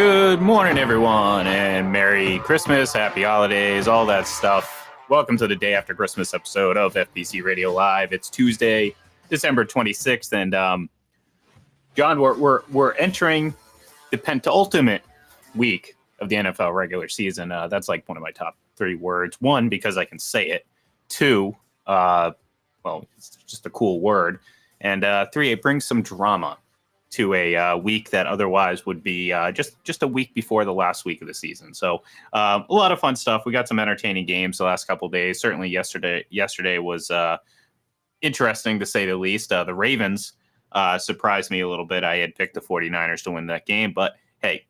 Good morning, everyone, and Merry Christmas, Happy Holidays, all that stuff. Welcome to the day after Christmas episode of FBC Radio Live. It's Tuesday, December 26th, and John, we're entering the penultimate week of the NFL regular season. That's like one of my top three words. One, because I can say it. Two, it's just a cool word. And three, it brings some drama to a week that otherwise would be just a week before the last week of the season. So a lot of fun stuff. We got some entertaining games the last couple of days. Certainly yesterday was interesting to say the least. The Ravens surprised me a little bit. I had picked the 49ers to win that game, but hey,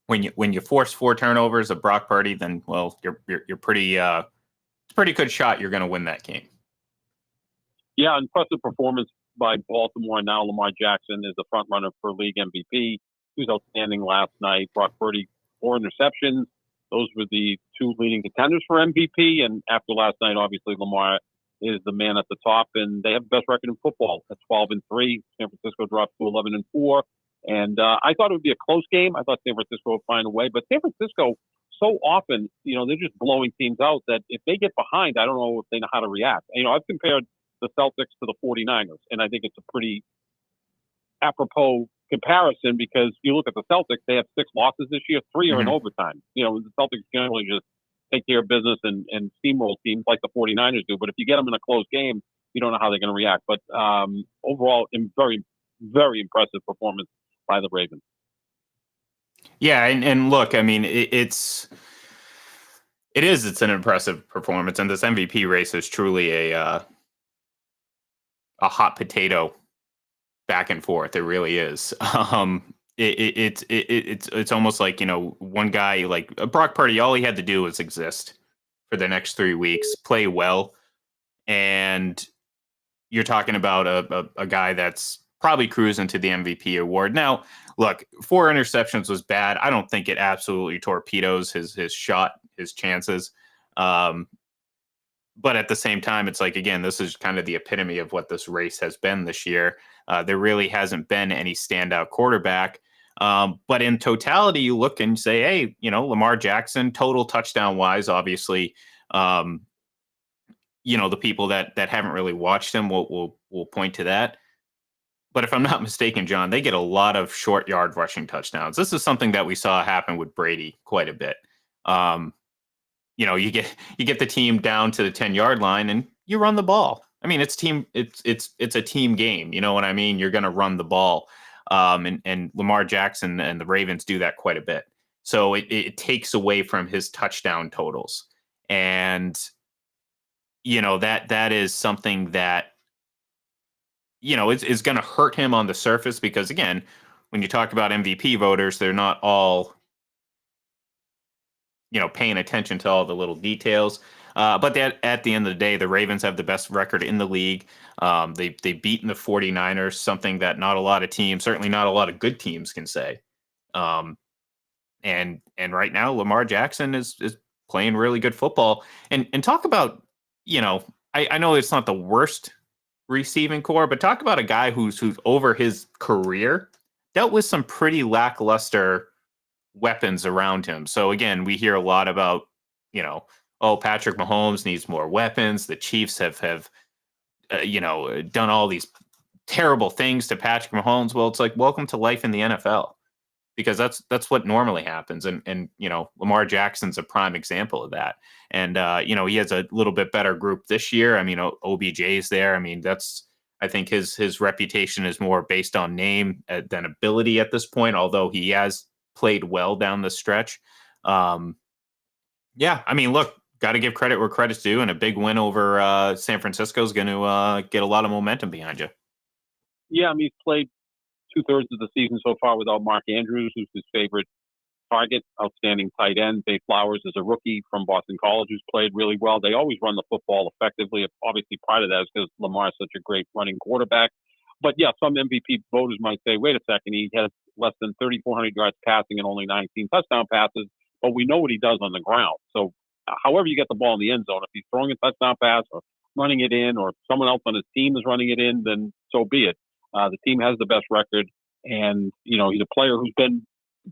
when you force 4 turnovers of Brock Purdy, then you're pretty it's a pretty good shot you're going to win that game. Yeah, impressive performance by Baltimore. Now Lamar Jackson is the front runner for league MVP. He was outstanding last night. Brock Purdy, 4 interceptions. Those were the 2 leading contenders for MVP. And after last night, obviously Lamar is the man at the top, and they have the best record in football at 12-3. San Francisco dropped to 11-4. And I thought it would be a close game. I thought San Francisco would find a way, but San Francisco so often, they're just blowing teams out that if they get behind, I don't know if they know how to react. I've compared the Celtics to the 49ers, and I think it's a pretty apropos comparison because you look at the Celtics, they have 6 losses this year, 3 are in overtime. The Celtics generally just take care of business and steamroll teams like the 49ers do, but if you get them in a close game, you don't know how they're going to react. But overall, very, very impressive performance by the Ravens. Yeah, and look, I mean, it's an impressive performance, and this MVP race is truly a hot potato back and forth. It really is. It's almost like, one guy like Brock Purdy, all he had to do was exist for the next 3 weeks, play well. And you're talking about a guy that's probably cruising to the MVP award. Now, look, 4 interceptions was bad. I don't think it absolutely torpedoes his shot, his chances. But at the same time, it's like, again, this is kind of the epitome of what this race has been this year. There really hasn't been any standout quarterback. But in totality, you look and say, hey, Lamar Jackson, total touchdown wise, obviously, the people that haven't really watched him will point to that. But if I'm not mistaken, John, they get a lot of short yard rushing touchdowns. This is something that we saw happen with Brady quite a bit. You get the team down to the 10-yard line and you run the ball. I mean, it's a team game. You know what I mean? You're going to run the ball. And Lamar Jackson and the Ravens do that quite a bit. So it takes away from his touchdown totals. And, that is something that, is going to hurt him on the surface because, again, when you talk about MVP voters, they're not all paying attention to all the little details. But at the end of the day, the Ravens have the best record in the league. They've beaten the 49ers, something that not a lot of teams, certainly not a lot of good teams can say. And right now, Lamar Jackson is playing really good football. And talk about, I know it's not the worst receiving core, but talk about a guy who's over his career dealt with some pretty lackluster weapons around him. So again, we hear a lot about, Patrick Mahomes needs more weapons. The Chiefs have done all these terrible things to Patrick Mahomes. Well, it's like, welcome to life in the NFL, because that's what normally happens. And Lamar Jackson's a prime example of that. And, he has a little bit better group this year. I mean, OBJ's there. I mean, I think his reputation is more based on name than ability at this point, although he has played well down the stretch. I mean, look, got to give credit where credit's due, and a big win over San Francisco is going to get a lot of momentum behind you. Yeah, I mean, he's played 2/3 of the season so far without Mark Andrews, who's his favorite target. Outstanding tight end. Dave Flowers is a rookie from Boston College who's played really well. They always run the football effectively. Obviously, part of that is because Lamar is such a great running quarterback. But yeah, some MVP voters might say, wait a second, he has less than 3,400 yards passing and only 19 touchdown passes, but we know what he does on the ground. So however you get the ball in the end zone, if he's throwing a touchdown pass or running it in, or someone else on his team is running it in, then so be it. The team has the best record, and he's a player who's been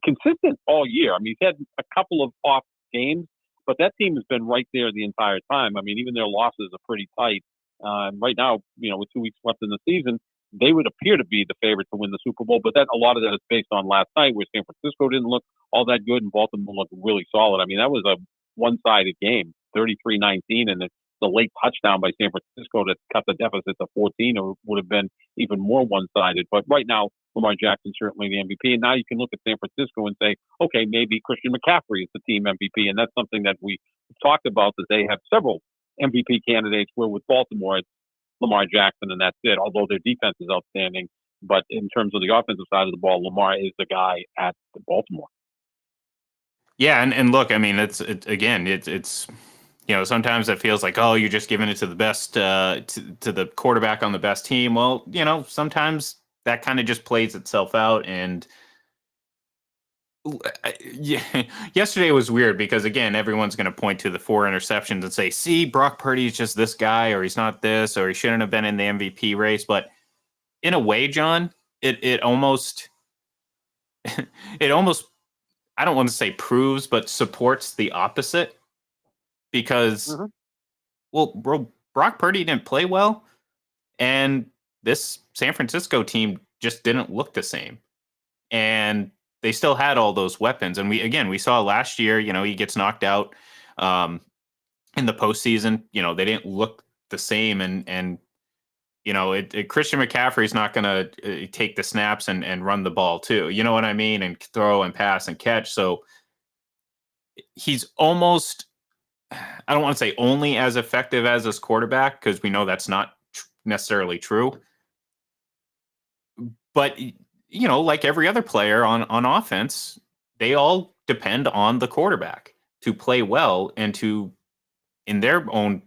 consistent all year. I mean, he's had a couple of off games, but that team has been right there the entire time. I mean, even their losses are pretty tight. Right now, with 2 weeks left in the season, they would appear to be the favorite to win the Super Bowl, but a lot of that is based on last night where San Francisco didn't look all that good and Baltimore looked really solid. I mean, that was a one-sided game, 33-19, and the late touchdown by San Francisco to cut the deficit to 14 or would have been even more one-sided. But right now, Lamar Jackson certainly the MVP. And now you can look at San Francisco and say, okay, maybe Christian McCaffrey is the team MVP. And that's something that we talked about, that they have several MVP candidates, where with Baltimore, it's Lamar Jackson and that's it, although their defense is outstanding. But in terms of the offensive side of the ball, Lamar is the guy at Baltimore. Yeah, and look, I mean, it's sometimes it feels like, oh, you're just giving it to the best, to the quarterback on the best team. Well, sometimes that kind of just plays itself out. And yeah, yesterday was weird because, again, everyone's going to point to the 4 interceptions and say, see, Brock Purdy's just this guy, or he's not this, or he shouldn't have been in the MVP race. But in a way, John, it almost it almost, I don't want to say proves, but supports the opposite. Because, well, bro, Brock Purdy didn't play well, and this San Francisco team just didn't look the same. And they still had all those weapons. And we saw last year, he gets knocked out in the postseason. They didn't look the same. And Christian McCaffrey's not going to take the snaps and run the ball too. You know what I mean? And throw and pass and catch. So he's almost, I don't want to say only as effective as his quarterback, because we know that's not necessarily true. But, like every other player on offense, they all depend on the quarterback to play well and to, in their own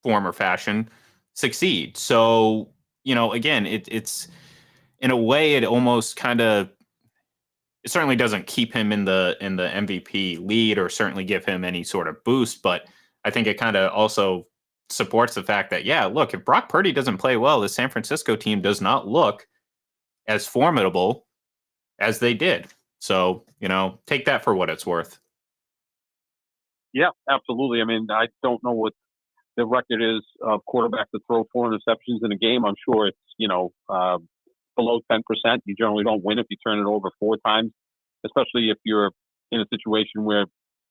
form or fashion, succeed. So, again, it's in a way, it almost kind of, it certainly doesn't keep him in the MVP lead or certainly give him any sort of boost, but I think it kind of also supports the fact that, yeah, look, if Brock Purdy doesn't play well, the San Francisco team does not look as formidable as they did. So, take that for what it's worth. Yeah, absolutely. I mean, I don't know what the record is of quarterbacks that throw 4 interceptions in a game. I'm sure it's, below 10%. You generally don't win if you turn it over 4 times, especially if you're in a situation where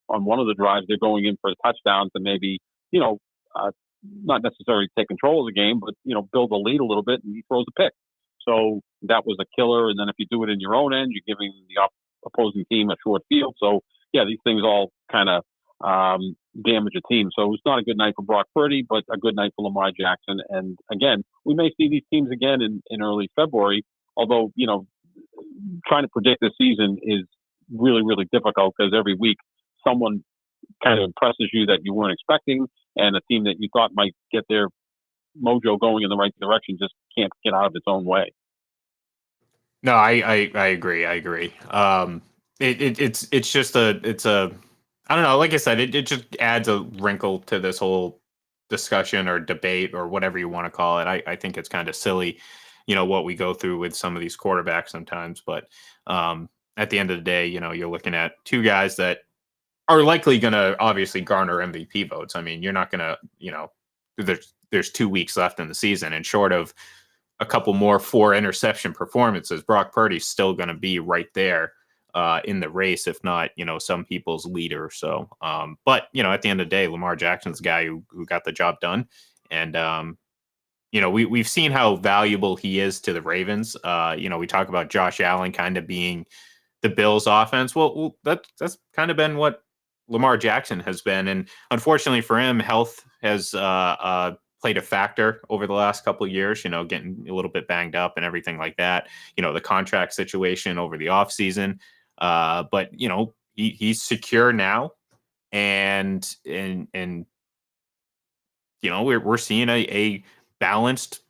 on one of the drives they're going in for a touchdown to maybe, not necessarily take control of the game, but, build a lead a little bit, and he throws a pick. So that was a killer. And then if you do it in your own end, you're giving the opposing team a short field. So, yeah, these things all kind of damage a team. So it was not a good night for Brock Purdy, but a good night for Lamar Jackson. And again, we may see these teams again in early February, although, trying to predict this season is really, really difficult, because every week someone kind of impresses you that you weren't expecting, and a team that you thought might get their mojo going in the right direction just can't get out of its own way. No, I agree. I agree. It's just I don't know. Like I said, it just adds a wrinkle to this whole discussion or debate or whatever you want to call it. I think it's kind of silly, what we go through with some of these quarterbacks sometimes. But at the end of the day, you're looking at 2 guys that are likely going to obviously garner MVP votes. I mean, you're not going to, there's 2 weeks left in the season, and short of a couple more 4 interception performances, Brock Purdy's still going to be right there in the race, if not, some people's leader. So, but, at the end of the day, Lamar Jackson's the guy who got the job done. And, we've seen how valuable he is to the Ravens. We talk about Josh Allen kind of being the Bills offense. Well, that's kind of been what Lamar Jackson has been. And unfortunately for him, health has played a factor over the last couple of years, getting a little bit banged up and everything like that. The contract situation over the offseason. But he's secure now, and we're seeing a balanced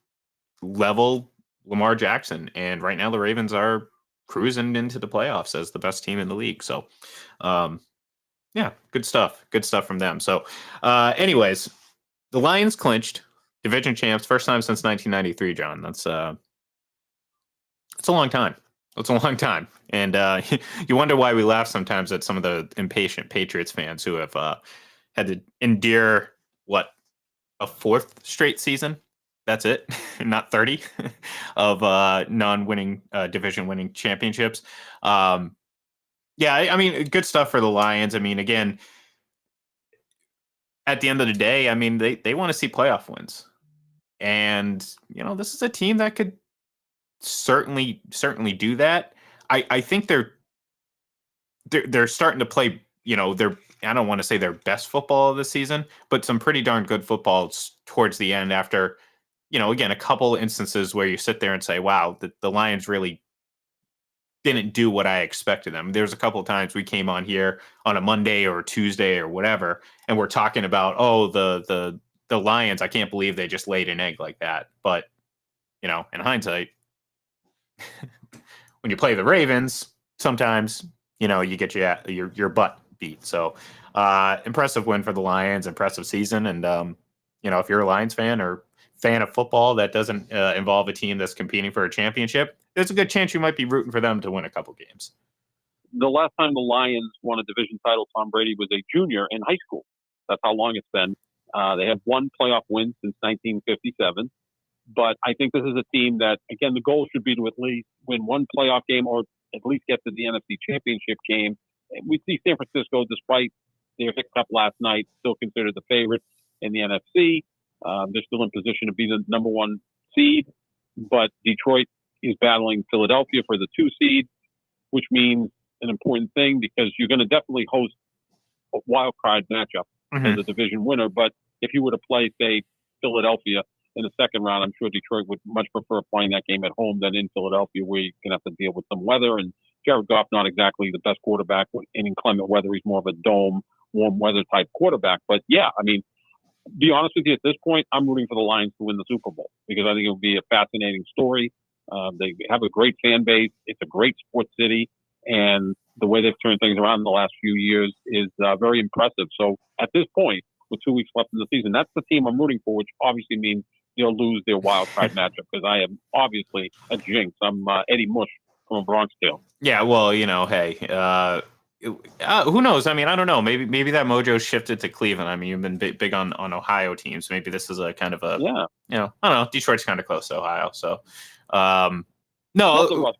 level Lamar Jackson, and right now the Ravens are cruising into the playoffs as the best team in the league. So, yeah, good stuff from them. So, anyways, the Lions clinched division champs, first time since 1993. John, that's it's a long time. It's a long time, and you wonder why we laugh sometimes at some of the impatient Patriots fans who have had to endure what, a fourth straight season. That's it, not 30 of non-winning division-winning championships. Yeah, I mean, good stuff for the Lions. I mean, again, at the end of the day, I mean, they want to see playoff wins, and this is a team that could certainly do that. I think they're starting to play. They're, I don't want to say their best football of the season, but some pretty darn good football towards the end. After again, a couple instances where you sit there and say, "Wow, the Lions really didn't do what I expected them." There's a couple of times we came on here on a Monday or Tuesday or whatever, and we're talking about, oh, the Lions. I can't believe they just laid an egg like that. But in hindsight, when you play the Ravens, sometimes you get your butt beat. So impressive win for the Lions, impressive season, and if you're a Lions fan or fan of football that doesn't involve a team that's competing for a championship, there's a good chance you might be rooting for them to win a couple games. The last time the Lions won a division title, Tom Brady was a junior in high school. That's how long it's been. They have one playoff win since 1957. But I think this is a team that, again, the goal should be to at least win one playoff game or at least get to the NFC Championship game. We see San Francisco, despite their hiccup last night, still considered the favorite in the NFC. They're still in position to be the number one seed. But Detroit is battling Philadelphia for the 2 seed, which means an important thing because you're going to definitely host a wild card matchup as a division winner. But if you were to play, say, Philadelphia in the second round, I'm sure Detroit would much prefer playing that game at home than in Philadelphia, where you're going to have to deal with some weather. And Jared Goff, not exactly the best quarterback in inclement weather. He's more of a dome, warm weather type quarterback. But yeah, I mean, be honest with you, at this point, I'm rooting for the Lions to win the Super Bowl because I think it will be a fascinating story. They have a great fan base. It's a great sports city. And the way they've turned things around in the last few years is very impressive. So at this point, with 2 weeks left in the season, that's the team I'm rooting for, which obviously means they'll lose their wild card matchup because I am obviously a jinx. I'm Eddie Mush from a Bronx Tale. Yeah, well, hey, who knows? I mean, I don't know. Maybe that mojo shifted to Cleveland. I mean, you've been big on Ohio teams. Maybe this is a kind of a I don't know. Detroit's kind of close to Ohio, so no.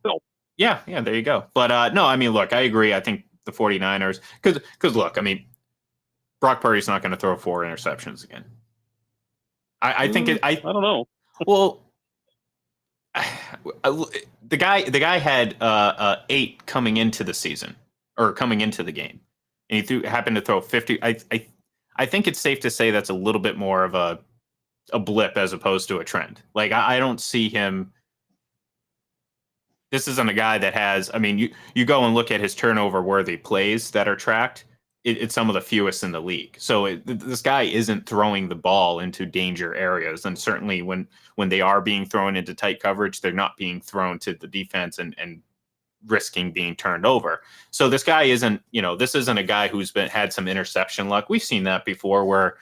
Yeah, there you go. But no, I mean, look, I agree. I think the 49ers, because look, I mean, Brock Purdy's not going to throw 4 interceptions again. I think I don't know. Well, the guy had 8 coming into the season or coming into the game, and he happened to throw 50. I think it's safe to say that's a little bit more of a blip as opposed to a trend. Like I don't see him. This isn't a guy that has. I mean, you go and look at his turnover worthy plays that are tracked. It's some of the fewest in the league. So this guy isn't throwing the ball into danger areas, and certainly when they are being thrown into tight coverage, they're not being thrown to the defense and risking being turned over. So this guy isn't. This isn't a guy who's had some interception luck. We've seen that before, where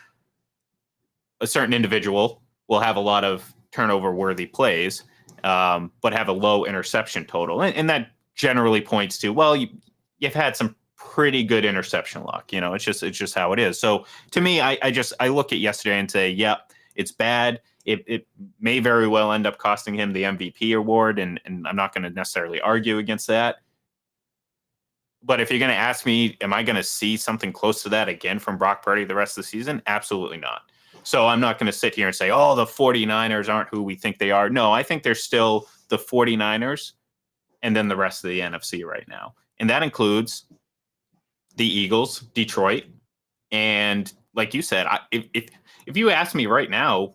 a certain individual will have a lot of turnover worthy plays, but have a low interception total, and that generally points to, well, you've had some pretty good interception luck. It's just how it is. So to me, I look at yesterday and say, yeah, it's bad. It may very well end up costing him the MVP award, and I'm not going to necessarily argue against that. But if you're going to ask me, am I going to see something close to that again from Brock Purdy the rest of the season? Absolutely not. So I'm not going to sit here and say, oh, the 49ers aren't who we think they are. No, I think they're still the 49ers and then the rest of the NFC right now. And that includes the Eagles, Detroit, and like you said, if you ask me right now,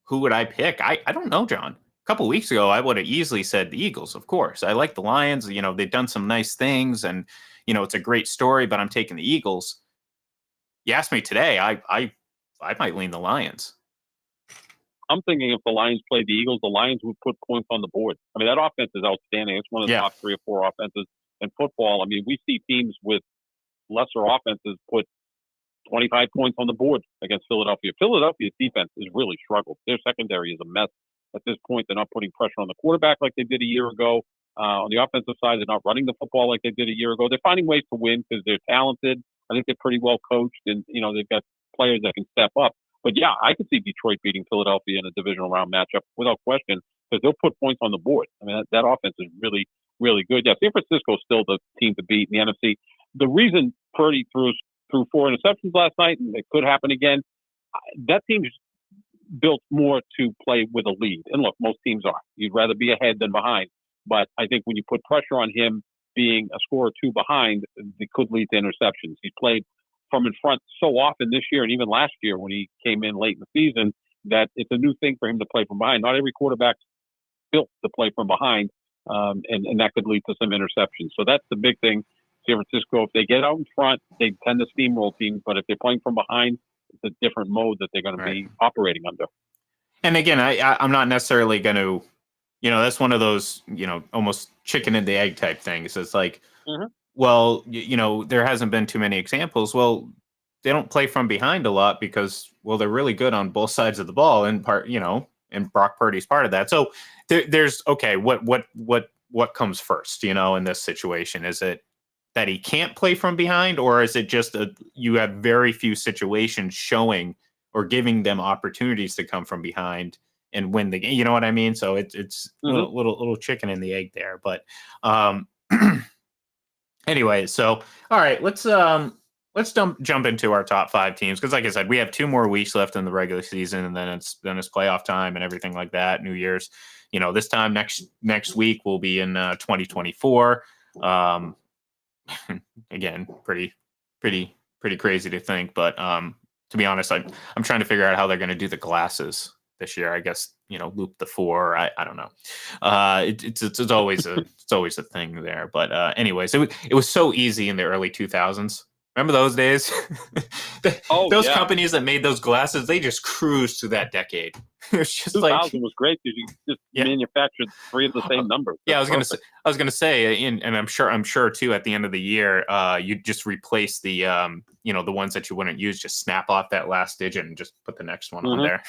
who would I pick? I don't know, John. A couple of weeks ago, I would have easily said the Eagles, of course. I like the Lions. They've done some nice things, and it's a great story. But I'm taking the Eagles. You ask me today, I might lean the Lions. I'm thinking if the Lions played the Eagles, the Lions would put points on the board. I mean, that offense is outstanding. It's one of the top 3 or 4 offenses in football. I mean, we see teams with lesser offenses put 25 points on the board against Philadelphia. Philadelphia's defense has really struggled. Their secondary is a mess at this point. They're not putting pressure on the quarterback like they did a year ago. On the offensive side, they're not running the football like they did a year ago. They're finding ways to win because they're talented. I think they're pretty well coached, and they've got players that can step up. But yeah, I could see Detroit beating Philadelphia in a divisional round matchup without question because they'll put points on the board. I mean, that offense is really, really good. Yeah, San Francisco's still the team to beat in the NFC. The reason Purdy threw 4 interceptions last night, and it could happen again, that team's built more to play with a lead. And look, most teams are. You'd rather be ahead than behind. But I think when you put pressure on him being a score or two behind, it could lead to interceptions. He's played from in front so often this year and even last year when he came in late in the season that it's a new thing for him to play from behind. Not every quarterback's built to play from behind, and that could lead to some interceptions. So that's the big thing. San Francisco, if they get out in front, they tend to steamroll teams. But if they're playing from behind, it's a different mode that they're going to be operating under. And again, I'm not necessarily going to, that's one of those, almost chicken and the egg type things. It's like, well, there hasn't been too many examples. Well, they don't play from behind a lot because, well, they're really good on both sides of the ball, and and Brock Purdy's part of that. So there's okay. What comes first? In this situation, is it that he can't play from behind, or is it just you have very few situations showing or giving them opportunities to come from behind and win the game? You know what I mean? So it's little chicken and the egg there. But anyway, so all right, let's jump into our top 5 teams, because like I said, we have 2 more weeks left in the regular season, and then it's playoff time and everything like that. New Year's, this time next week we'll be in 2024. Again, pretty crazy to think, but to be honest, I'm trying to figure out how they're going to do the glasses this year. I guess loop the 4. I don't know. It's always a thing there. But anyways, it was so easy in the early 2000s. Remember those days? Those companies that made those glasses, they just cruised through that decade. It was just 2000 was great because you just manufactured 3 of the same numbers. Yeah, I was gonna say, and I'm sure too. At the end of the year, you just replace the the ones that you wouldn't use, just snap off that last digit and just put the next one on there.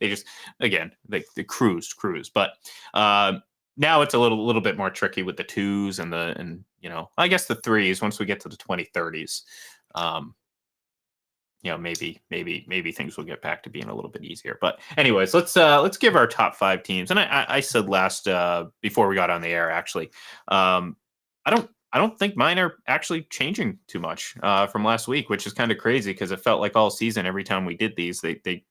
They just they cruised, but now it's a little bit more tricky with the 2s and I guess the 3s once we get to the 2030s. Maybe things will get back to being a little bit easier. But anyways, let's give our top 5 teams. And I said last before we got on the air, actually, I don't think mine are actually changing too much from last week, which is kind of crazy because it felt like all season every time we did these, they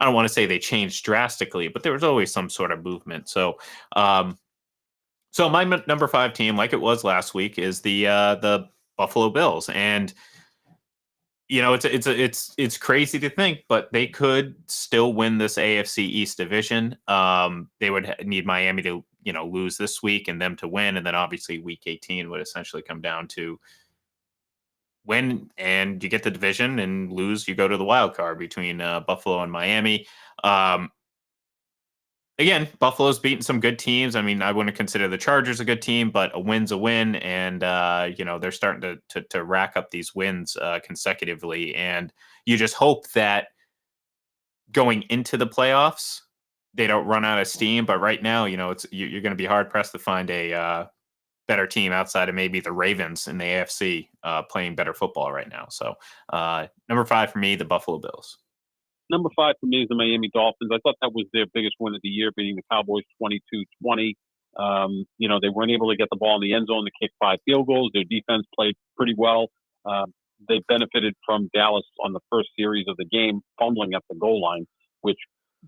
I don't want to say they changed drastically, but there was always some sort of movement. So my number 5 team, like it was last week, is the Buffalo Bills. And it's crazy to think, but they could still win this AFC East division. They would need Miami to lose this week and them to win, and then obviously Week 18 would essentially come down to win and you get the division, and lose you go to the wild card between Buffalo and Miami. Again, Buffalo's beaten some good teams. I mean, I wouldn't consider the Chargers a good team, but a win's a win, and they're starting to rack up these wins consecutively. And you just hope that going into the playoffs, they don't run out of steam. But right now, you're going to be hard pressed to find a better team outside of maybe the Ravens in the AFC playing better football right now. So number 5 for me, the Buffalo Bills. Number 5 for me is the Miami Dolphins. I thought that was their biggest win of the year, beating the Cowboys 22-20. They weren't able to get the ball in the end zone to kick 5 field goals. Their defense played pretty well. They benefited from Dallas on the first series of the game, fumbling at the goal line, which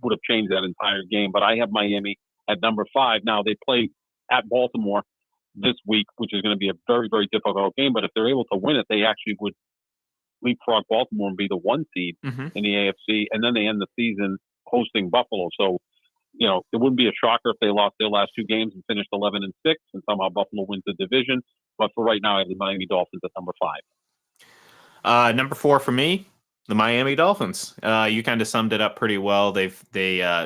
would have changed that entire game. But I have Miami at number 5. Now, they play at Baltimore this week, which is going to be a very, very difficult game. But if they're able to win it, they actually would leapfrog Baltimore and be the 1 seed in the AFC. And then they end the season hosting Buffalo. So, it wouldn't be a shocker if they lost their last 2 games and finished 11-6 and somehow Buffalo wins the division. But for right now, I have the Miami Dolphins at number 5. Number 4 for me, the Miami Dolphins. You kind of summed it up pretty well. It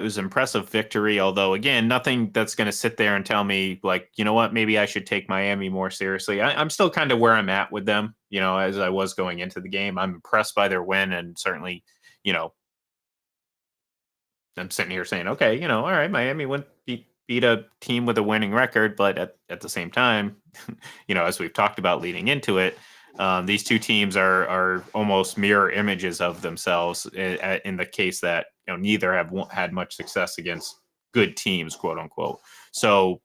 was an impressive victory, although again, nothing that's going to sit there and tell me like, you know what, maybe I should take Miami more seriously. I'm still kind of where I'm at with them, as I was going into the game. I'm impressed by their win, and certainly, I'm sitting here saying, okay, all right, Miami beat beat a team with a winning record, but at the same time, as we've talked about leading into it, these two teams are almost mirror images of themselves in the case that neither have had much success against good teams, quote unquote. So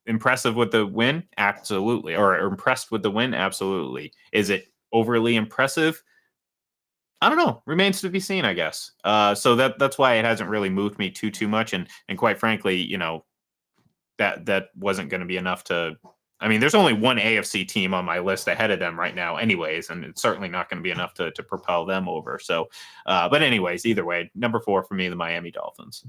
impressive with the win, absolutely, or impressed with the win, absolutely. Is it overly impressive? I don't know. Remains to be seen, I guess. So that's why it hasn't really moved me too much, and quite frankly, that wasn't going to be enough to. I mean, there's only one AFC team on my list ahead of them right now, anyways, and it's certainly not going to be enough to propel them over. So, but anyways, either way, number 4 for me, the Miami Dolphins.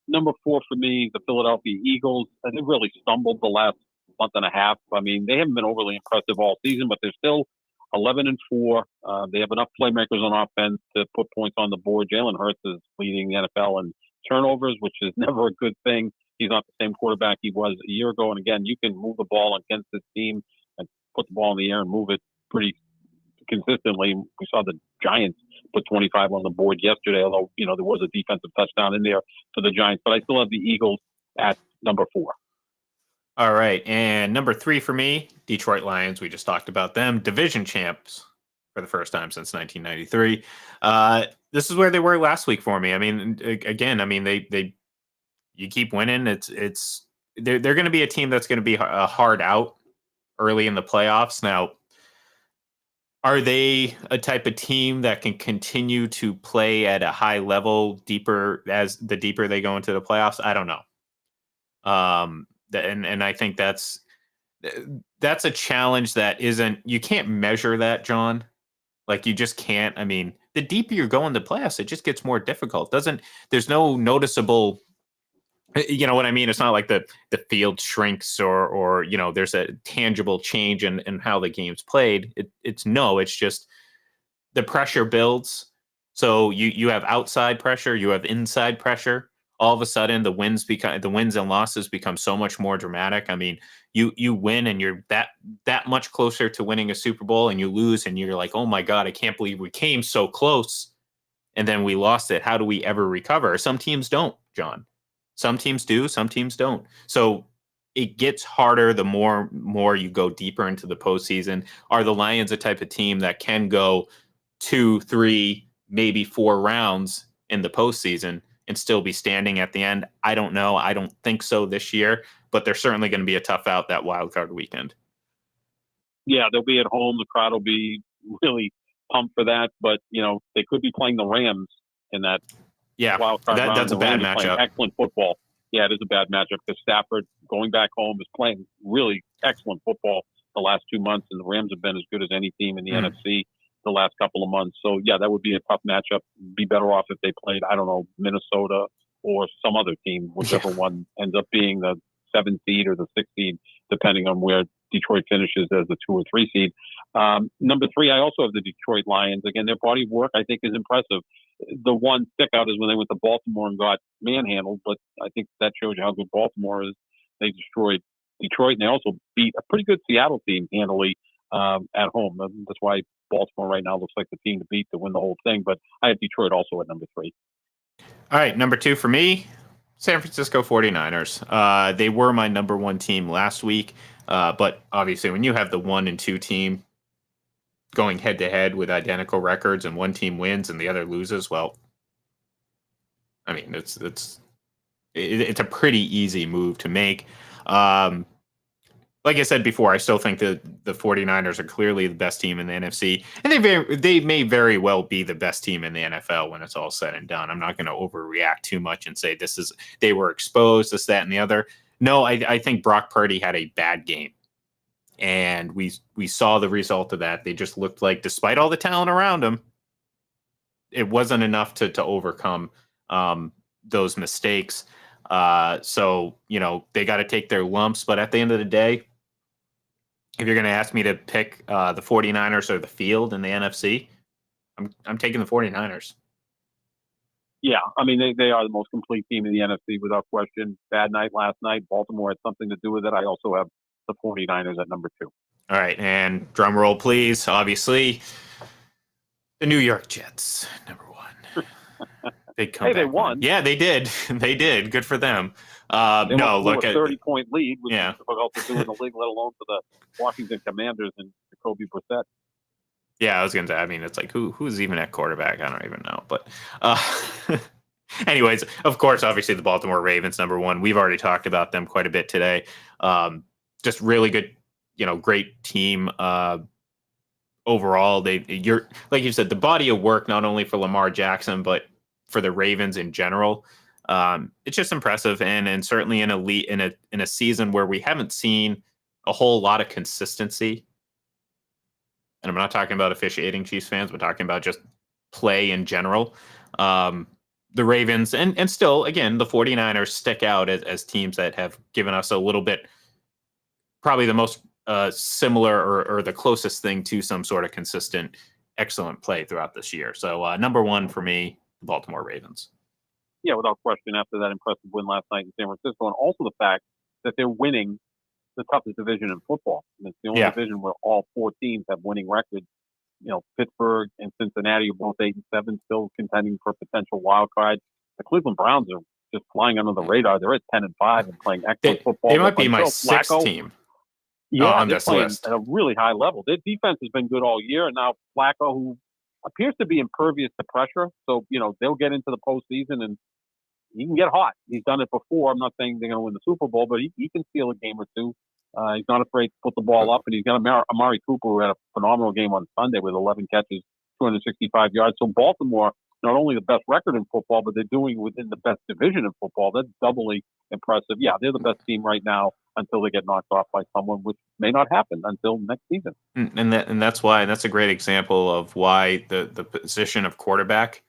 Number 4 for me, the Philadelphia Eagles. They really stumbled the last month and a half. I mean, they haven't been overly impressive all season, but they're still 11-4. They have enough playmakers on offense to put points on the board. Jalen Hurts is leading the NFL in turnovers, which is never a good thing. He's not the same quarterback he was a year ago. And again, you can move the ball against this team and put the ball in the air and move it pretty consistently. We saw the Giants put 25 on the board yesterday, although, there was a defensive touchdown in there for the Giants. But I still have the Eagles at number 4. All right. And number 3 for me, Detroit Lions. We just talked about them. Division champs for the first time since 1993. This is where they were last week for me. I mean, again, they you keep winning. They're going to be a team that's going to be a hard out early in the playoffs. Now, are they a type of team that can continue to play at a high level deeper they go into the playoffs? I don't know. And I think that's a challenge that you can't measure that, John. Like, you just can't. I mean, the deeper you go in the playoffs, it just gets more difficult. There's no noticeable. You know what I mean? It's not like the field shrinks or there's a tangible change in how the game's played. It's just the pressure builds. So you have outside pressure, you have inside pressure. All of a sudden, the wins and losses become so much more dramatic. I mean, you win and you're that much closer to winning a Super Bowl, and you lose and you're like, oh my God, I can't believe we came so close and then we lost it. How do we ever recover? Some teams don't, John. Some teams do, some teams don't. So it gets harder the more you go deeper into the postseason. Are the Lions a type of team that can go 2, 3, maybe 4 rounds in the postseason and still be standing at the end? I don't know. I don't think so this year, but they're certainly going to be a tough out that wild card weekend. Yeah, they'll be at home. The crowd will be really pumped for that, but they could be playing the Rams in that. Yeah, wild card round. That's a bad matchup. Excellent football. Yeah, it is a bad matchup because Stafford going back home is playing really excellent football the last 2 months, and the Rams have been as good as any team in the NFC the last couple of months. So, yeah, that would be a tough matchup. Be better off if they played, I don't know, Minnesota or some other team, whichever one ends up being the 7th seed or the 6th seed, depending on where Detroit finishes as the 2 or 3 seed. Number 3, I also have the Detroit Lions. Again, their body of work, I think, is impressive. The one stick out is when they went to Baltimore and got manhandled, but I think that shows you how good Baltimore is. They destroyed Detroit, and they also beat a pretty good Seattle team handily at home. That's why Baltimore right now looks like the team to beat to win the whole thing. But I have Detroit also at number 3. All right, number 2 for me, San Francisco 49ers. They were my number 1 team last week, but obviously when you have the 1 and 2 team going head to head with identical records and one team wins and the other loses, well, I mean, it's a pretty easy move to make. Like I said before, I still think that the 49ers are clearly the best team in the NFC, and they may very well be the best team in the NFL when it's all said and done. I'm not going to overreact too much and say they were exposed, this, that, and the other. No, I think Brock Purdy had a bad game. And we saw the result of that. They just looked like, despite all the talent around them, it wasn't enough to overcome those mistakes. So, they got to take their lumps. But at the end of the day, if you're going to ask me to pick the 49ers or the field in the NFC, I'm taking the 49ers. Yeah, I mean, they are the most complete team in the NFC without question. Bad night last night. Baltimore had something to do with it. I also have the 49ers at number 2. All right, and drum roll, please. Obviously, the New York Jets, number 1. Big comeback. Hey, they won. Yeah, they did. They did. Good for them. They no, blew look a at 30-point lead, which yeah. is difficult to do in the league, let alone for the Washington Commanders and Jacoby Brissett. Yeah, I was gonna say. I mean, it's like who's even at quarterback? I don't even know. But anyways, of course, obviously the Baltimore Ravens, number one. We've already talked about them quite a bit today. Just really good, great team. Overall, you're like you said, the body of work not only for Lamar Jackson but for the Ravens in general. It's just impressive, and certainly in a season where we haven't seen a whole lot of consistency. And I'm not talking about officiating Chiefs fans, but talking about just play in general. The Ravens and still, again, the 49ers stick out as teams that have given us a little bit, probably the most similar or the closest thing to some sort of consistent, excellent play throughout this year. So number one for me, the Baltimore Ravens. Yeah, without question, after that impressive win last night in San Francisco, and also the fact that they're winning the toughest division in football. And it's the only division where all four teams have winning records. Pittsburgh and Cincinnati are both 8-7, still contending for a potential wild card. The Cleveland Browns are just flying under the radar. They're at 10-5 and playing excellent football. They might be my sixth team. Yeah, they're playing at a really high level. Their defense has been good all year, and now Flacco, who appears to be impervious to pressure, so they'll get into the postseason and he can get hot. He's done it before. I'm not saying they're going to win the Super Bowl, but he can steal a game or two. He's not afraid to put the ball up, and he's got Amari Cooper, who had a phenomenal game on Sunday with 11 catches, 265 yards. So Baltimore, not only the best record in football, but they're doing within the best division in football. That's doubly impressive. Yeah, they're the best team right now until they get knocked off by someone, which may not happen until next season. And that's why, and that's a great example of why the position of quarterback,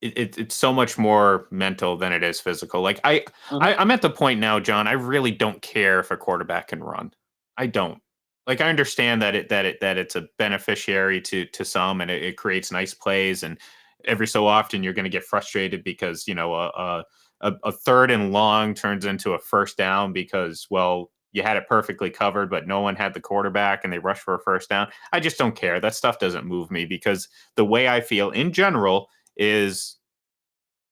it's so much more mental than it is physical. Like I'm at the point now, John, I really don't care if a quarterback can run. I don't. Like I understand that it's a beneficiary to some, and it creates nice plays, and every so often you're going to get frustrated because a third and long turns into a first down because you had it perfectly covered, but no one had the quarterback and they rushed for a first down. I just don't care. That stuff doesn't move me because the way I feel in general is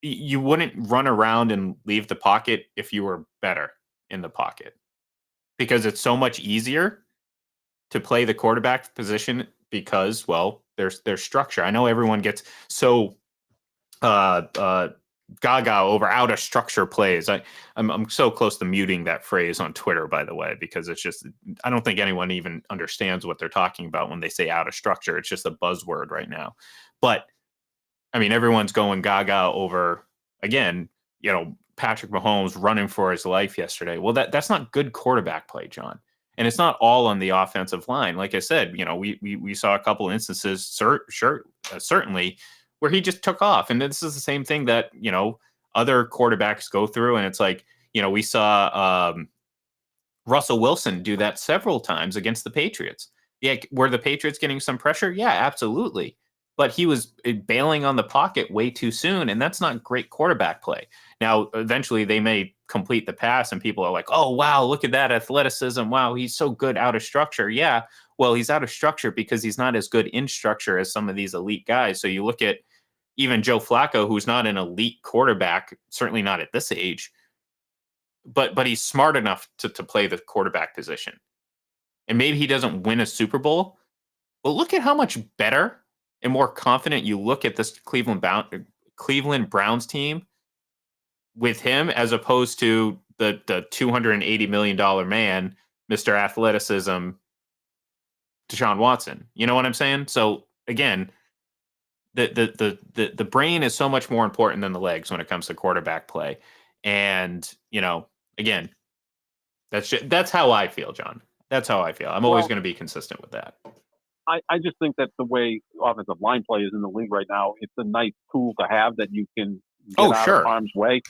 you wouldn't run around and leave the pocket if you were better in the pocket, because it's so much easier to play the quarterback position because, there's structure. I know everyone gets so gaga over out of structure plays. I'm so close to muting that phrase on Twitter, by the way, because it's just, I don't think anyone even understands what they're talking about when they say out of structure. It's just a buzzword right now. But I mean, everyone's going gaga over, again, Patrick Mahomes running for his life yesterday. Well, that's not good quarterback play, John. And it's not all on the offensive line. Like I said, we saw a couple instances, certainly, where he just took off. And this is the same thing that, other quarterbacks go through. And it's like, we saw Russell Wilson do that several times against the Patriots. Yeah, were the Patriots getting some pressure? Yeah, absolutely. But he was bailing on the pocket way too soon, and that's not great quarterback play. Now, eventually they may complete the pass, and people are like, oh, wow, look at that athleticism. Wow, he's so good out of structure. Yeah, well, he's out of structure because he's not as good in structure as some of these elite guys. So you look at even Joe Flacco, who's not an elite quarterback, certainly not at this age, but he's smart enough to play the quarterback position. And maybe he doesn't win a Super Bowl, but look at how much better and more confident you look at this Cleveland Browns team with him as opposed to the $280 million man, Mr. Athleticism, Deshaun Watson. You know what I'm saying? So again, the brain is so much more important than the legs when it comes to quarterback play. And, again, that's how I feel, John. That's how I feel. I'm always going to be consistent with that. I just think that the way offensive line play is in the league right now, it's a nice tool to have that you can get out of harm's way.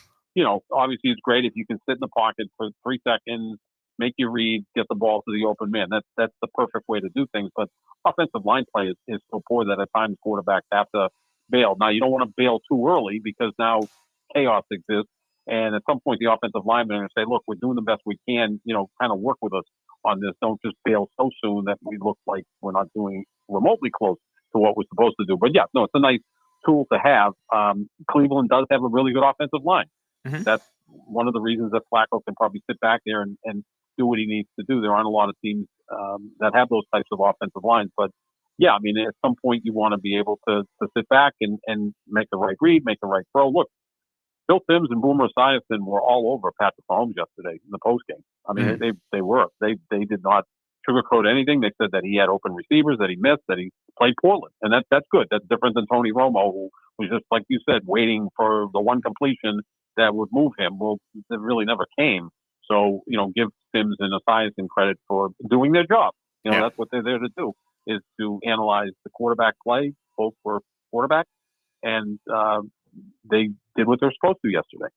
Obviously it's great if you can sit in the pocket for 3 seconds, make your read, get the ball to the open man. That's the perfect way to do things. But offensive line play is so poor that at times quarterbacks have to bail. Now, you don't want to bail too early because now chaos exists. And at some point, the offensive linemen are going to say, look, we're doing the best we can, kind of work with us on this. Don't just bail so soon that we look like we're not doing remotely close to what we're supposed to do. But yeah, no, it's a nice tool to have. Cleveland does have a really good offensive line. Mhm. That's one of the reasons that Flacco can probably sit back there and do what he needs to do. There aren't a lot of teams that have those types of offensive lines, but yeah, I mean, at some point you want to be able to sit back and make the right read, make the right throw. Look, Bill Sims and Boomer Esiason were all over Patrick Mahomes yesterday in the postgame. I mean, they were. They did not sugarcoat anything. They said that he had open receivers, that he missed, that he played poorly, and that's good. That's different than Tony Romo, who was just like you said, waiting for the one completion that would move him. Well, it really never came. So give Sims and Esiason credit for doing their job. That's what they're there to do, is to analyze the quarterback play, both for quarterback, and they did what they're supposed to yesterday.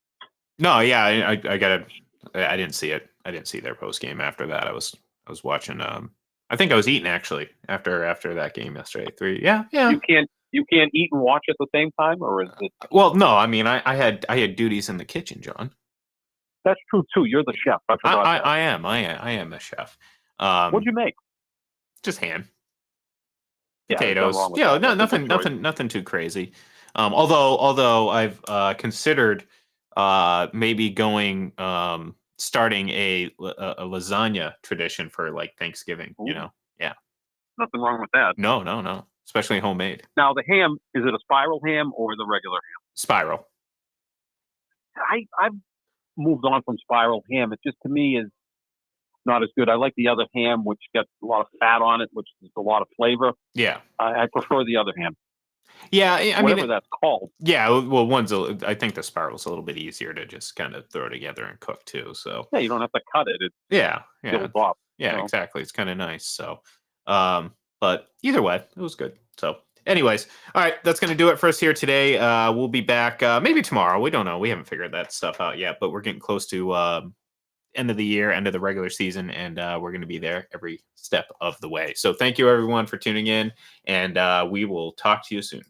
No, yeah, I gotta. I didn't see it. I didn't see their post game after that. I was watching. I think I was eating actually after that game yesterday. 3. Yeah. You can't eat and watch at the same time, or is it? Well, no. I mean, I had duties in the kitchen, John. That's true too. You're the chef. I forgot that. I am the chef. What'd you make? Just ham, Yeah, potatoes. Yeah, no, nothing too crazy. Although I've considered maybe going starting a lasagna tradition for like Thanksgiving. Ooh. Yeah. Nothing wrong with that. No, especially homemade. Now the ham, is it a spiral ham or the regular ham? Spiral. I've moved on from spiral ham. It just to me is not as good. I like the other ham, which gets a lot of fat on it, which is a lot of flavor. Yeah. I prefer the other ham. Yeah, I mean, whatever that's called. Yeah, well, I think the spiral's a little bit easier to just kind of throw together and cook too. So yeah, you don't have to cut it. Yeah, exactly. It's kind of nice. So, but either way, it was good. So, anyways, all right, that's going to do it for us here today. We'll be back maybe tomorrow. We don't know. We haven't figured that stuff out yet, but we're getting close to end of the year, end of the regular season, and we're going to be there every step of the way. So, thank you everyone for tuning in, and we will talk to you soon.